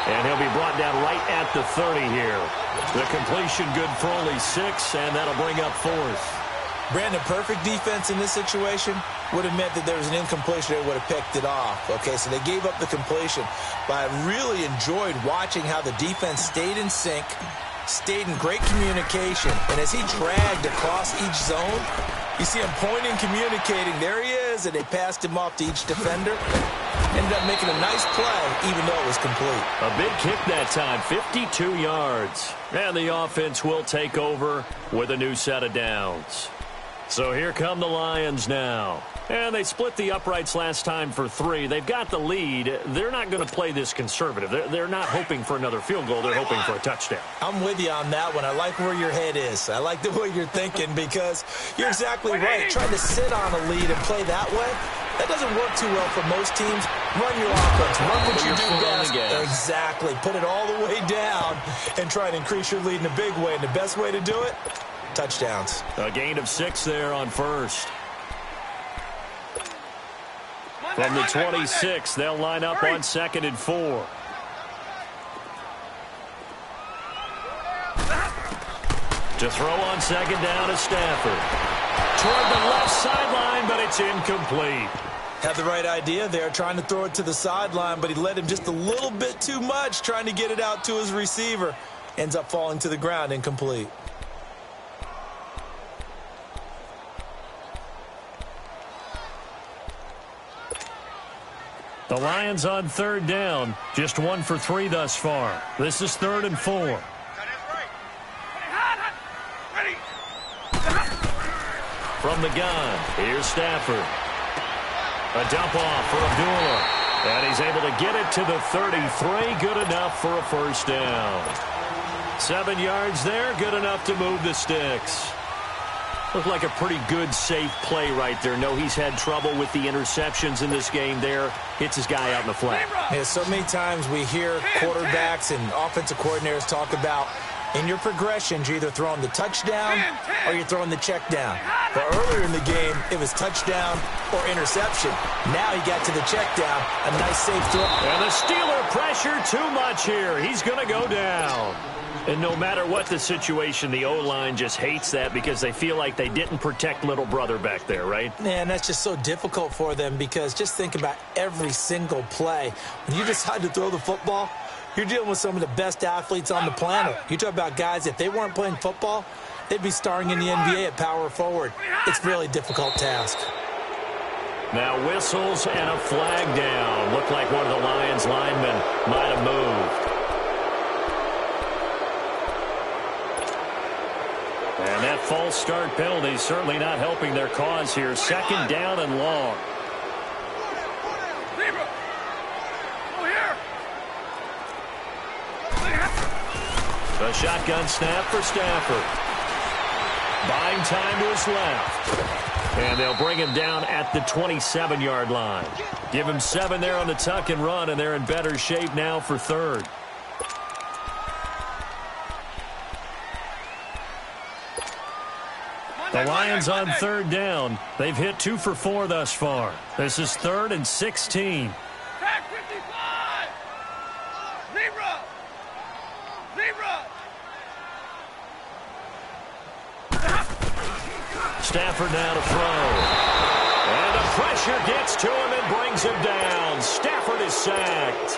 And he'll be brought down right at the 30 here. The completion good for only 6, and that'll bring up 4th. Brandon, perfect defense in this situation would have meant that there was an incompletion. They would have picked it off. Okay, so they gave up the completion. But I really enjoyed watching how the defense stayed in sync, stayed in great communication. And as he dragged across each zone, you see him pointing, communicating. There he is, and they passed him off to each defender. Ended up making a nice play, even though it was complete. A big kick that time, 52 yards. And the offense will take over with a new set of downs. So here come the Lions now. And they split the uprights last time for 3. They've got the lead. They're not going to play this conservative. They're not hoping for another field goal. They're hoping for a touchdown. I'm with you on that one. I like where your head is. I like the way you're thinking because you're exactly right. Trying to sit on a lead and play that way, that doesn't work too well for most teams. Run your offense. Run what you do best. Exactly. Put it all the way down and try and increase your lead in a big way. And the best way to do it, touchdowns. A gain of 6 there on first. From the 26, they'll line up on 2nd and 4. To throw on 2nd down is Stafford. Toward the left sideline, but it's incomplete. Had the right idea there, trying to throw it to the sideline, but he led him just a little bit too much, trying to get it out to his receiver. Ends up falling to the ground, incomplete. The Lions on 3rd down, just 1 for 3 thus far. This is 3rd and 4. From the gun, here's Stafford. A dump off for Abdullah. And he's able to get it to the 33. Good enough for a first down. 7 yards there, good enough to move the sticks. Looked like a pretty good, safe play right there. No, he's had trouble with the interceptions in this game there. Hits his guy out in the flat. Yeah, so many times we hear quarterbacks and offensive coordinators talk about in your progressions, you're either throwing the touchdown or you're throwing the check down. But earlier in the game, it was touchdown or interception. Now he got to the check down. A nice, safe throw. And the Steeler pressure too much here. He's going to go down. And no matter what the situation, the O-line just hates that because they feel like they didn't protect little brother back there, right? Man, that's just so difficult for them because just think about every single play. When you decide to throw the football, you're dealing with some of the best athletes on the planet. You talk about guys, if they weren't playing football, they'd be starring in the NBA at power forward. It's a really difficult task. Now whistles and a flag down. Looked like one of the Lions linemen might have moved. And that false start penalty certainly not helping their cause here. 2nd down and long. A shotgun snap for Stafford. Buying time to his left. And they'll bring him down at the 27-yard line. Give him 7 there on the tuck and run, and they're in better shape now for 3rd. The Lions on 3rd down. They've hit 2 for 4 thus far. This is 3rd and 16. Tag 55! Zebra! Zebra! Stafford now to throw. And the pressure gets to him and brings him down. Stafford is sacked.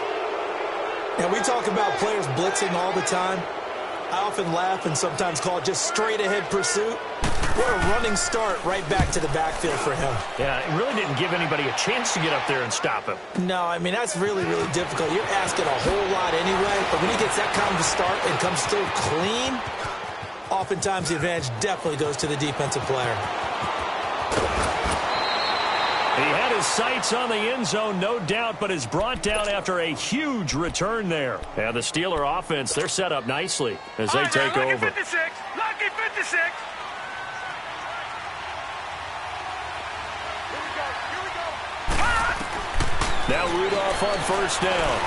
Now, we talk about players blitzing all the time. I often laugh and sometimes call it just straight-ahead pursuit. What a running start right back to the backfield for him. Yeah, it really didn't give anybody a chance to get up there and stop him. No, I mean, that's really, really difficult. You're asking a whole lot anyway, but when he gets that kind of a start and comes through clean, oftentimes the advantage definitely goes to the defensive player. He had his sights on the end zone, no doubt, but is brought down after a huge return there. And the Steeler offense, they're set up nicely as they take over. Lucky 56! Lucky 56! Now Rudolph on 1st down.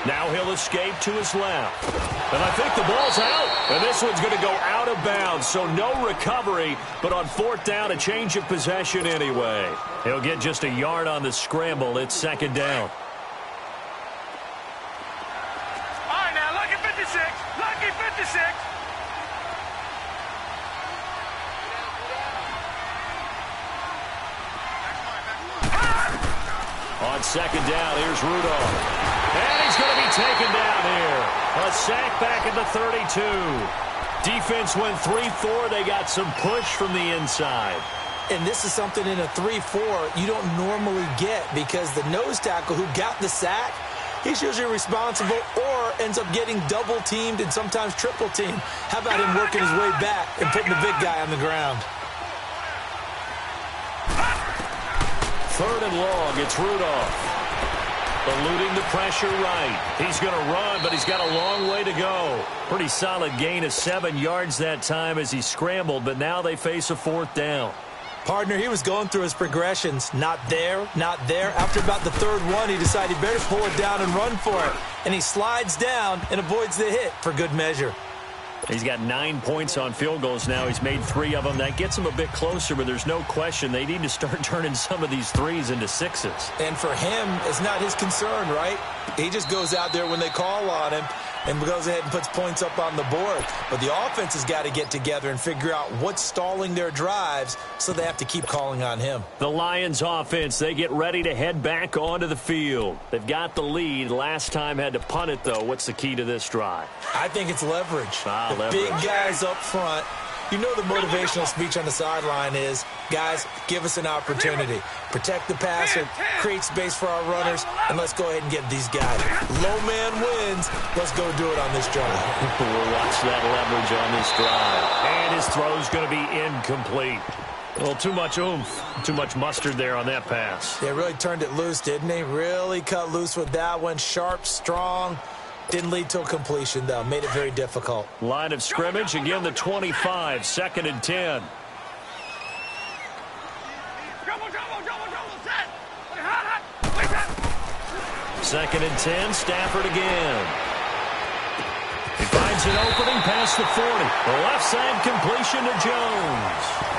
Now he'll escape to his left. And I think the ball's out. And this one's going to go out of bounds, so no recovery. But on 4th down, a change of possession anyway. He'll get just a yard on the scramble. It's 2nd down. All right, now, lucky 56! Lucky 56! On 2nd down, here's Rudolph. And he's going to be taken down here. A sack back at the 32. Defense went 3-4. They got some push from the inside. And this is something in a 3-4 you don't normally get because the nose tackle who got the sack, he's usually responsible or ends up getting double-teamed and sometimes triple-teamed. How about him working his way back and putting the big guy on the ground? 3rd and long, it's Rudolph. Eluding the pressure right. He's going to run, but he's got a long way to go. Pretty solid gain of 7 yards that time as he scrambled, but now they face a 4th down. Partner, he was going through his progressions. Not there, not there. After about the 3rd one, he decided he better pull it down and run for it. And he slides down and avoids the hit for good measure. He's got 9 points on field goals now. He's made 3 of them. That gets him a bit closer, but there's no question they need to start turning some of these 3s into 6s. And for him, it's not his concern, right? He just goes out there when they call on him and goes ahead and puts points up on the board. But the offense has got to get together and figure out what's stalling their drives, so they have to keep calling on him. The Lions offense, they get ready to head back onto the field. They've got the lead. Last time had to punt it, though. What's the key to this drive? I think it's leverage. The leverage. Big guys up front. You know the motivational speech on the sideline is, guys, give us an opportunity. Protect the passer, create space for our runners, and let's go ahead and get these guys. Low man wins. Let's go do it on this drive. We'll watch that leverage on this drive. And his throw's going to be incomplete. Well, too much oomph, too much mustard there on that pass. They really turned it loose, didn't he? Really cut loose with that one. Sharp, strong. Didn't lead to a completion, though. Made it very difficult. Line of scrimmage, again the 25, 2nd and 10. Second and 10, Stafford again. He finds an opening past the 40. The left side completion to Jones.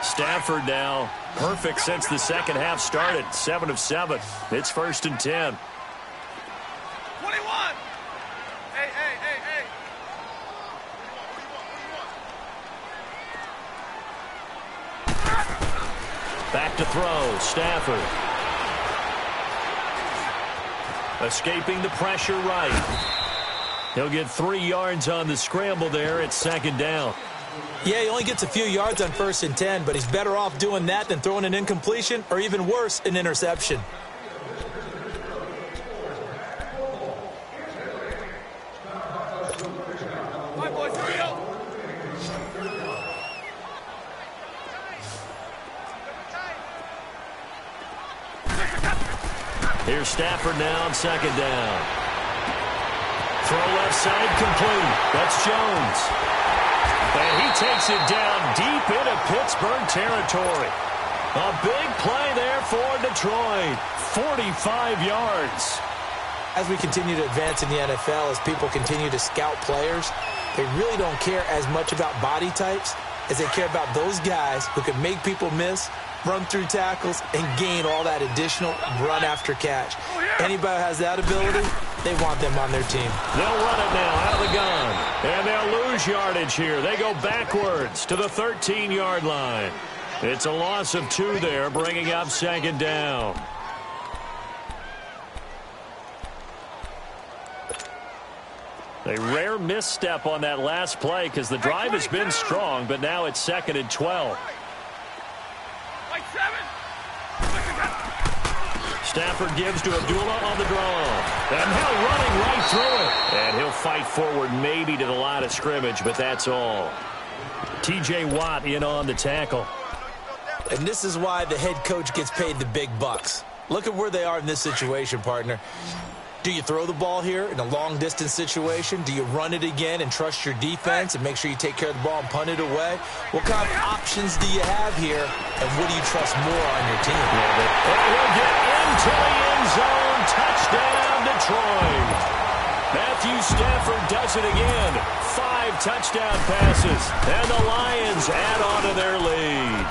Stafford now perfect since the second half started. 7 of 7. It's 1st and 10. 21. Hey. Back to throw. Stafford. Escaping the pressure right. He'll get 3 yards on the scramble there. It's 2nd down. Yeah, he only gets a few yards on 1st and 10, but he's better off doing that than throwing an incompletion or even worse, an interception. Here's Stafford now on 2nd down. Throw left side complete. That's Jones. And he takes it down deep into Pittsburgh territory. A big play there for Detroit. 45 yards. As we continue to advance in the NFL, as people continue to scout players, they really don't care as much about body types as they care about those guys who can make people miss, run through tackles, and gain all that additional run after catch. Anybody who has that ability, they want them on their team. They'll run it now out of the gun. And they'll lose yardage here. They go backwards to the 13-yard line. It's a loss of 2 there, bringing up 2nd down. A rare misstep on that last play because the drive has been strong, but now it's 2nd and 12. Stafford gives to Abdullah on the draw. And now running right through it. And he'll fight forward maybe to the line of scrimmage, but that's all. T.J. Watt in on the tackle. And this is why the head coach gets paid the big bucks. Look at where they are in this situation, partner. Do you throw the ball here in a long-distance situation? Do you run it again and trust your defense and make sure you take care of the ball and punt it away? What kind of options do you have here, and what do you trust more on your team? He'll get into the end zone. Touchdown, Detroit. Matthew Stafford does it again. 5 touchdown passes, and the Lions add on to their lead.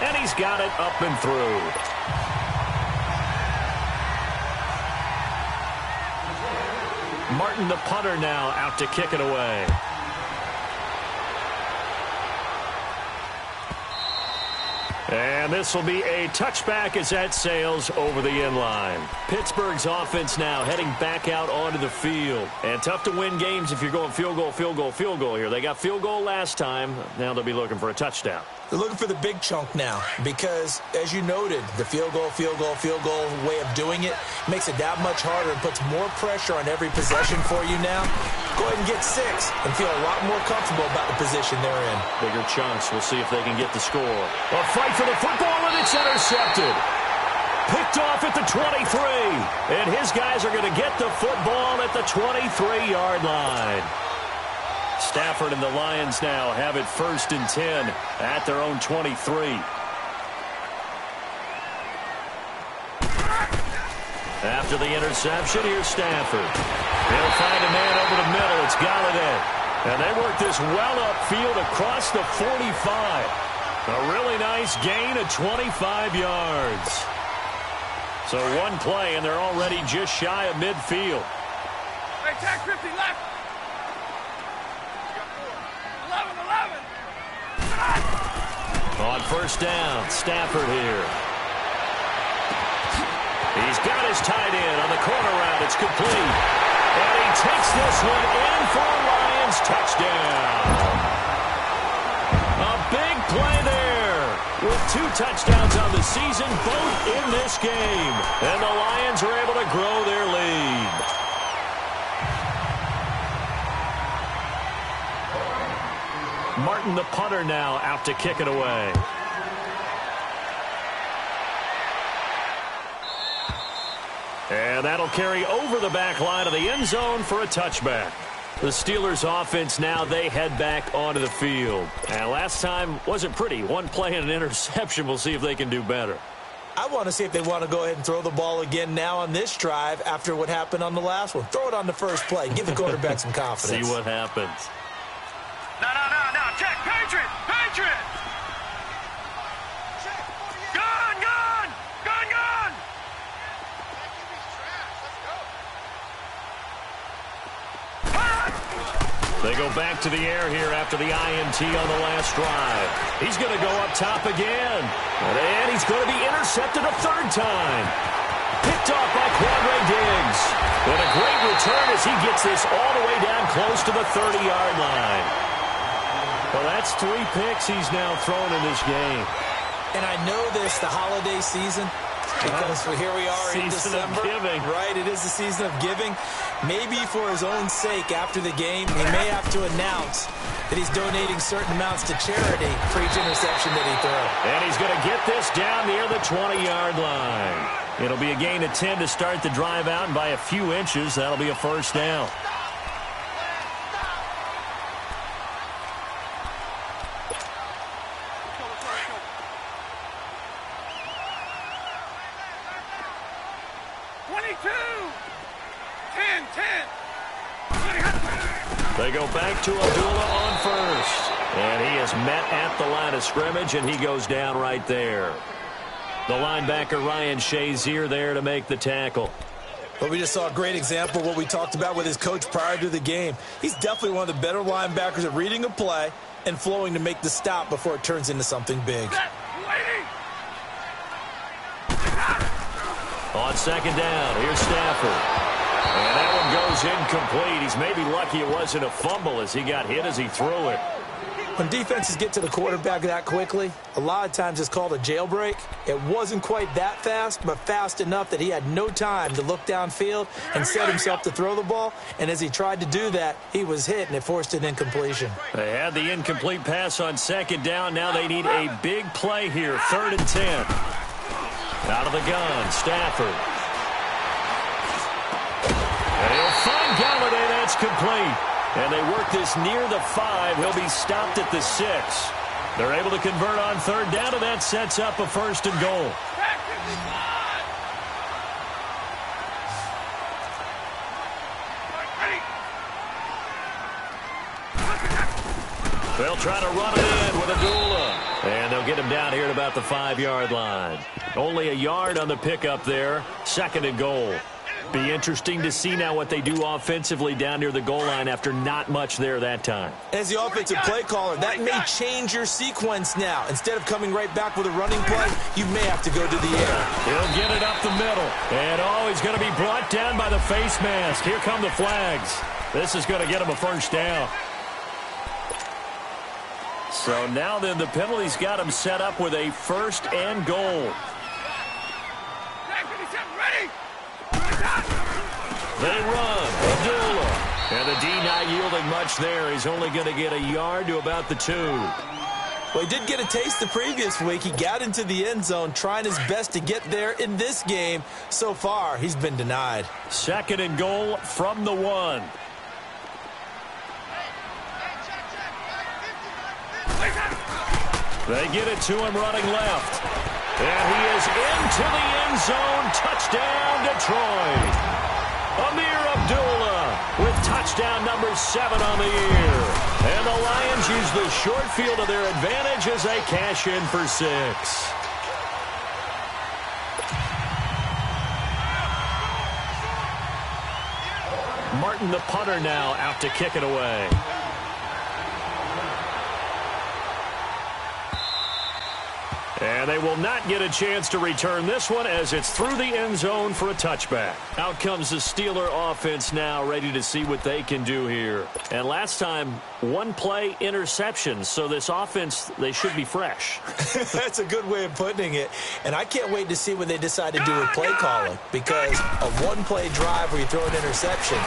And he's got it up and through. Martin, the punter, now out to kick it away. And this will be a touchback as that sails over the inline. Pittsburgh's offense now heading back out onto the field. And tough to win games if you're going field goal, field goal, field goal here. They got field goal last time. Now they'll be looking for a touchdown. They're looking for the big chunk now because, as you noted, the field goal way of doing it makes it that much harder and puts more pressure on every possession for you now. Go ahead and get 6 and feel a lot more comfortable about the position they're in. Bigger chunks. We'll see if they can get the score. A fight for the football, and it's intercepted. Picked off at the 23. And his guys are going to get the football at the 23-yard line. Stafford and the Lions now have it 1st and 10 at their own 23. After the interception, here's Stafford. They'll find a man over the middle. It's Galladay. And they work this well upfield across the 45. A really nice gain of 25 yards. So one play, and they're already just shy of midfield. Hey, tag 50 left. 11. On 1st down, Stafford here. He's got his tight end on the corner route. It's complete. And he takes this one in for a Lions touchdown. A big play there with 2 touchdowns on the season, both in this game. And the Lions are able to grow their lead. Martin, the punter, now out to kick it away. And that'll carry over the back line of the end zone for a touchback. The Steelers' offense now, they head back onto the field. And last time wasn't pretty. One play and an interception. We'll see if they can do better. I want to see if they want to go ahead and throw the ball again now on this drive after what happened on the last one. Throw it on the first play. Give the quarterback some confidence. See what happens. No. Check. Patriot. Gun. They go back to the air here after the INT on the last drive. He's going to go up top again. And he's going to be intercepted a 3rd time. Picked off by Quandre Diggs. And a great return as he gets this all the way down close to the 30-yard line. Well, that's 3 picks he's now thrown in this game. And I know this, the holiday season, because here we are in December. Season of giving. Right, it is the season of giving. Maybe for his own sake after the game, he may have to announce that he's donating certain amounts to charity for each interception that he throws. And he's going to get this down near the 20-yard line. It'll be a gain of 10 to start the drive out, and by a few inches, that'll be a 1st down. They go back to Abdullah on 1st. And he is met at the line of scrimmage, and he goes down right there. The linebacker, Ryan Shazier, there to make the tackle. But we just saw a great example of what we talked about with his coach prior to the game. He's definitely one of the better linebackers at reading a play and flowing to make the stop before it turns into something big. On 2nd down, here's Stafford. And that one goes incomplete. He's maybe lucky it wasn't a fumble as he got hit as he threw it. When defenses get to the quarterback that quickly, a lot of times it's called a jailbreak. It wasn't quite that fast, but fast enough that he had no time to look downfield and set himself to throw the ball. And as he tried to do that, he was hit, and it forced an incompletion. They had the incomplete pass on 2nd down. Now they need a big play here, 3rd and 10. Out of the gun, Stafford. And he'll find Galladay. That's complete. And they work this near the 5. He'll be stopped at the 6. They're able to convert on 3rd down, and that sets up a 1st and goal. They'll try to run it in with Abdullah. And they'll get him down here at about the 5-yard line. Only a yard on the pickup there. 2nd and goal. Be interesting to see now what they do offensively down near the goal line after not much there that time. As the offensive play caller, that may change your sequence now. Instead of coming right back with a running play, you may have to go to the air. He'll get it up the middle. And, he's going to be brought down by the face mask. Here come the flags. This is going to get him a first down. So now then the penalty's got him set up with a first and goal. They run. Abdullah. And the D not yielding much there. He's only going to get a yard to about the 2. Well, he did get a taste the previous week. He got into the end zone trying his best to get there in this game. So far, he's been denied. Second and goal from the 1. They get it to him running left. And he is into the end zone. Touchdown, Detroit. Amir Abdullah with touchdown number 7 on the year. And the Lions use the short field to their advantage as they cash in for 6. Martin, the punter, now out to kick it away. And they will not get a chance to return this one as it's through the end zone for a touchback. Out comes the Steeler offense now, ready to see what they can do here. And last time, one play interception, so this offense, they should be fresh. That's a good way of putting it. And I can't wait to see what they decide to do with play calling, because a one-play drive where you throw an interception,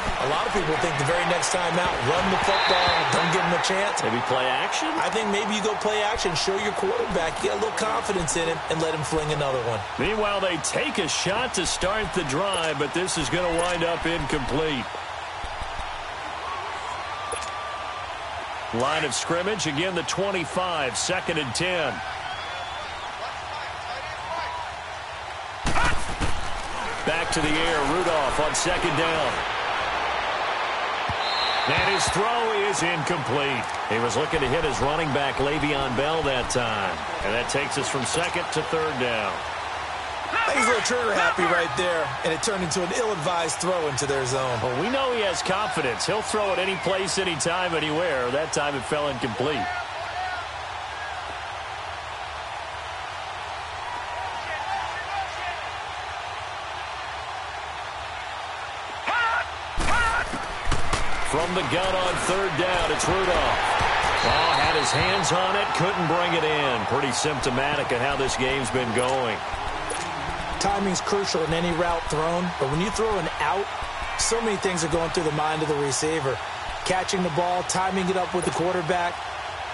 a lot of people think the very next time out, run the football, don't give them a chance. Maybe play action? I think maybe you go play action, show your quarterback, get a little confidence in him, and let him fling another one. Meanwhile, they take a shot to start the drive, but this is going to wind up incomplete. Line of scrimmage, again the 25, 2nd and 10. Back to the air, Rudolph on 2nd down. And his throw is incomplete. He was looking to hit his running back, Le'Veon Bell, that time. And that takes us from 2nd to 3rd down. He's a little trigger happy right there, and it turned into an ill-advised throw into their zone. Well, we know he has confidence. He'll throw it any place, anytime, anywhere. That time it fell incomplete. From the gun on 3rd down, it's Rudolph. Oh, had his hands on it, couldn't bring it in. Pretty symptomatic of how this game's been going. Timing's crucial in any route thrown, but when you throw an out, so many things are going through the mind of the receiver. Catching the ball, timing it up with the quarterback.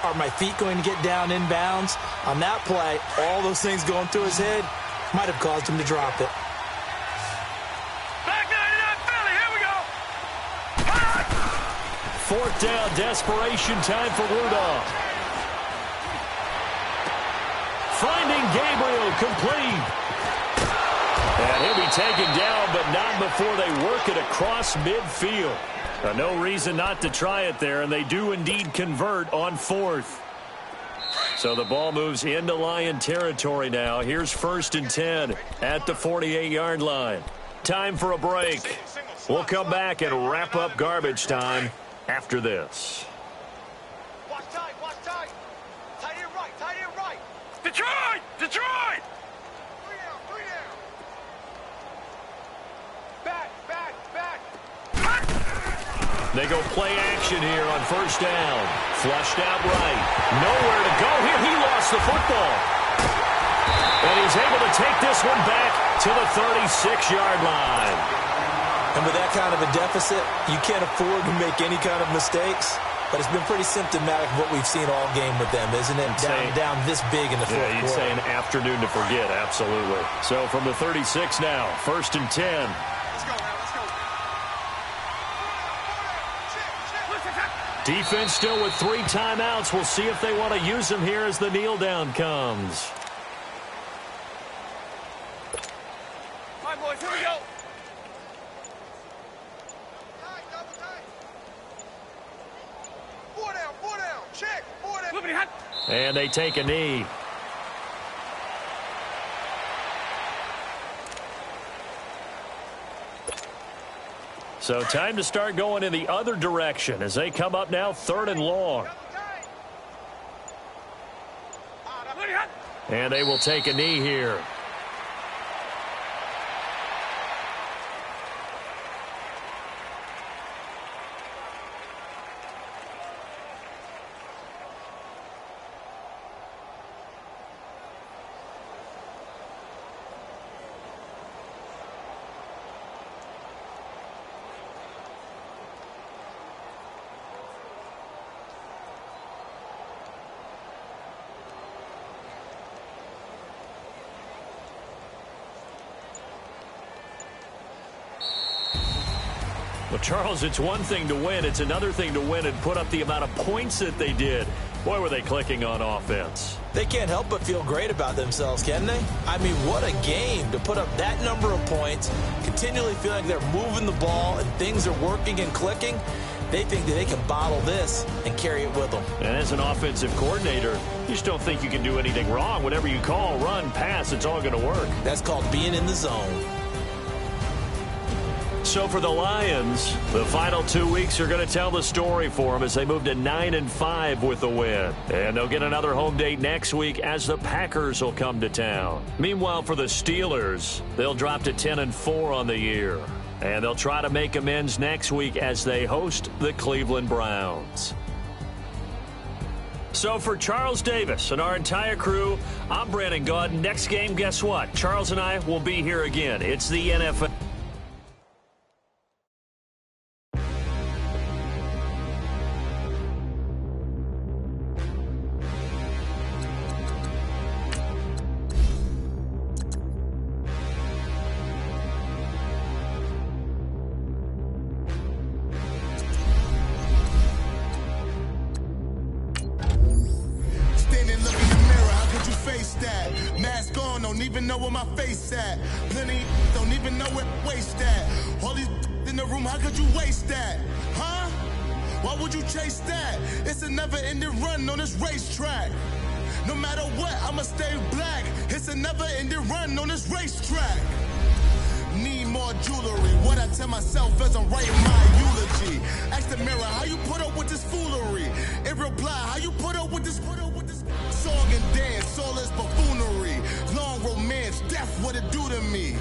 Are my feet going to get down inbounds? On that play, all those things going through his head might have caused him to drop it. Back 99 Philly, here we go. 4th down, desperation time for Rudolph. Finding Gabriel, complete. And he'll be taken down, but not before they work it across midfield. No reason not to try it there, and they do indeed convert on 4th. So the ball moves into Lion territory now. Here's 1st and 10 at the 48-yard line. Time for a break. We'll come back and wrap up garbage time after this. Watch tight, watch tight. Tight end right, tight end right. Detroit! Detroit! 3 down, 3 down. Back, back, back. They go play action here on 1st down. Flushed out right. Nowhere to go here. He lost the football. And he's able to take this one back to the 36-yard line. And with that kind of a deficit, you can't afford to make any kind of mistakes. But it's been pretty symptomatic of what we've seen all game with them, isn't it? Down this big in the fourth quarter. Yeah, you'd say an afternoon to forget, absolutely. So from the 36 now, 1st and 10. Let's go, now, let's go. Defense still with 3 timeouts. We'll see if they want to use them here as the kneel down comes. All right, boys, here we go. Check. And they take a knee. So time to start going in the other direction as they come up now 3rd and long. And they will take a knee here. Well, Charles, it's one thing to win. It's another thing to win and put up the amount of points that they did. Boy, were they clicking on offense. They can't help but feel great about themselves, can they? I mean, what a game to put up that number of points, continually feeling like they're moving the ball and things are working and clicking. They think that they can bottle this and carry it with them. And as an offensive coordinator, you just don't think you can do anything wrong. Whatever you call, run, pass, it's all going to work. That's called being in the zone. So for the Lions, the final 2 weeks are going to tell the story for them as they move to 9-5 with the win. And they'll get another home date next week as the Packers will come to town. Meanwhile, for the Steelers, they'll drop to 10-4 on the year. And they'll try to make amends next week as they host the Cleveland Browns. So for Charles Davis and our entire crew, I'm Brandon Gaud. Next game, guess what? Charles and I will be here again. It's the NFL. No matter what, I'ma stay black. It's a never-ending run on this racetrack. Need more jewelry. What I tell myself as I'm writing my eulogy. Ask the mirror, how you put up with this foolery? In reply, how you put up with this song and dance, all this buffoonery. Long romance, death, what it do to me?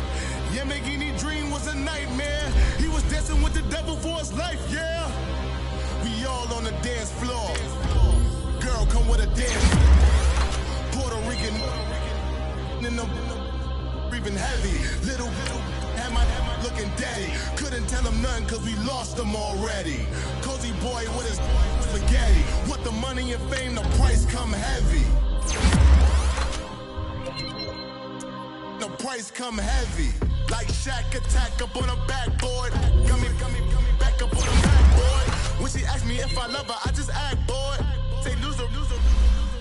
Yamagini dream was a nightmare. He was dancing with the devil for his life, yeah. We all on the dance floor. Girl, come with a dance. Puerto Rican in the breathing heavy. Little had my looking daddy. Couldn't tell him nothing cause we lost him already. Cozy boy with his spaghetti. Want the money and fame, the price come heavy. The price come heavy. Like Shaq attack up on a backboard. Got me back up on the backboard. When she asked me if I love her, I just act bored. Say loser,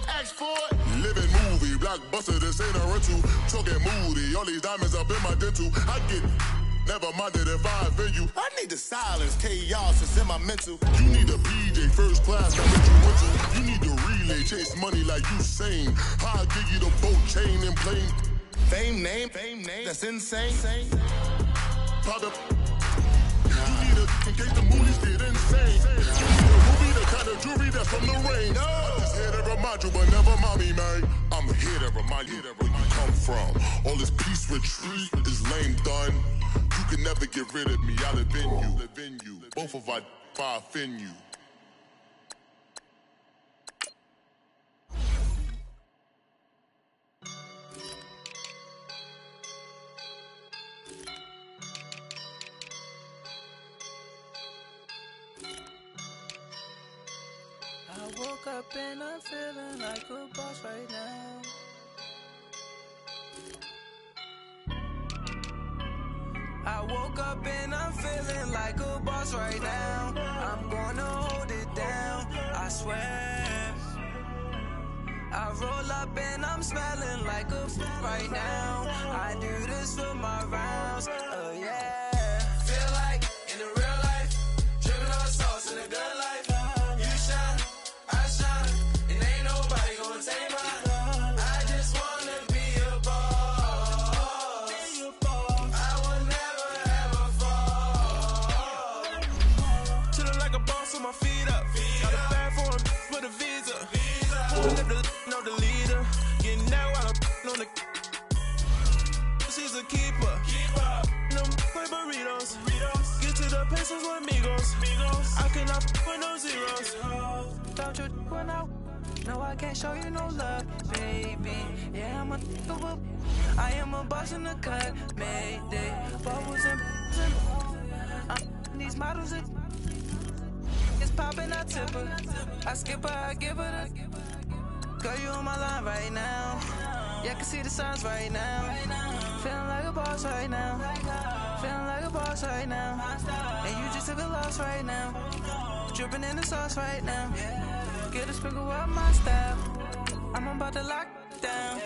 ask for it. Living movie, blockbuster, this ain't a rental. Talking moody, all these diamonds up in my dental. I get never minded if I offend you. I need the silence, chaos is in my mental. You need a PJ first class, that what you went to. You need to relay, chase money like you sane. I'll give you the boat chain and plane. Fame name, that's insane. Pop up. You need a in case the movies get insane. You be the kind of jewelry that's from the rain. No. I'm just here to remind you, but never mind me, man. I'm here to remind you where you come from. All this peace retreat is lame done. You can never get rid of me. I live in you. Both of us offend you. I woke up and I'm feeling like a boss right now. I woke up and I'm feeling like a boss right now. I'm gonna hold it down, I swear. I roll up and I'm smelling like a right now. I do this for my rounds, oh yeah. Feel like in the real life, dripping on sauce in the good life. You shine, I shine, and ain't nobody gonna take mine. I just wanna be a boss. I will never ever fall. on the. She's a keeper. No play burritos. Get to the pesos with amigos. I cannot with no zeros. Don't you run out? No, I can't show you no love, baby. Yeah, I am a boss in the cut, Mayday. Bubbles and these models it's popping, I tip her. I skip her, I give her the. Girl, you on my line right now. Yeah, I can see the signs right now. Feeling like a boss right now. Feeling like a boss right now. And you just took a loss right now. Dripping in the sauce right now. Get a sprinkle up my style. I'm about to lock down.